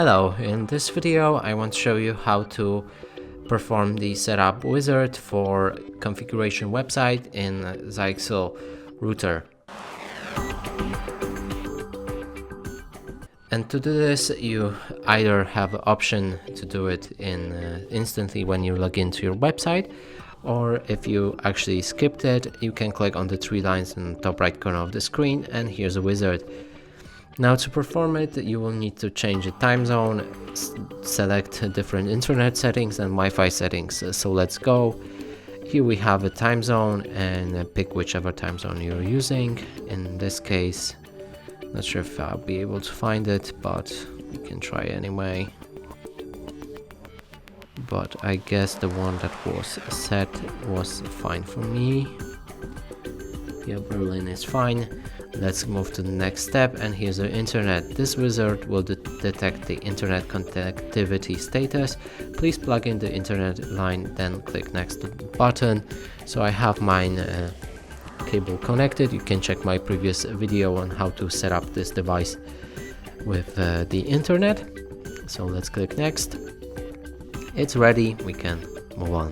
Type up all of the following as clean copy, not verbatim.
Hello, in this video I want to show you how to perform the setup wizard for configuration website in ZyXEL router. And to do this, you either have an option to do it instantly when you log into your website, or if you actually skipped it, you can click on the three lines in the top right corner of the screen and here's a wizard. Now to perform it, you will need to change the time zone, select different internet settings and Wi-Fi settings. So let's go. Here we have a time zone and pick whichever time zone you're using. In this case, not sure if I'll be able to find it, but you can try anyway. But I guess the one that was set was fine for me. Yeah, Berlin is fine. Let's move to the next step, and here's the internet. This wizard will detect the internet connectivity status. Please plug in the internet line, then click next to the button. So I have mine cable connected. You can check my previous video on how to set up this device with the internet. So let's click next. It's ready, we can move on.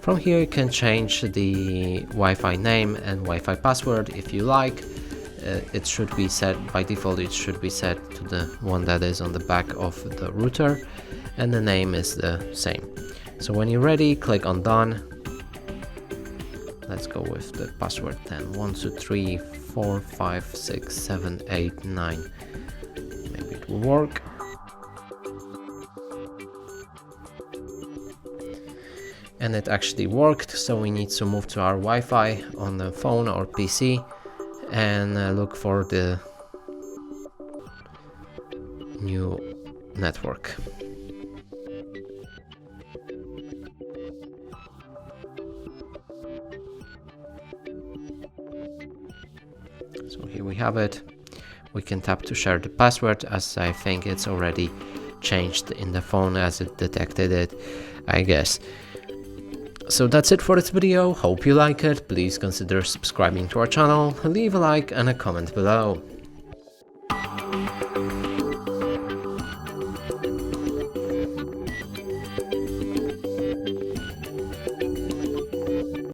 From here you can change the Wi-Fi name and Wi-Fi password if you like. It should be set by default, it should be set to the one that is on the back of the router, and the name is the same. So when you're ready, click on done. Let's go with the password then. 1 2 3 4 5 6 7 8 9. Maybe it will work. And it actually worked, so we need to move to our Wi-Fi on the phone or PC and look for the new network. So here we have it. We can tap to share the password, as I think it's already changed in the phone as it detected it, I guess. So that's it for this video. Hope you like it. Please consider subscribing to our channel, leave a like and a comment below.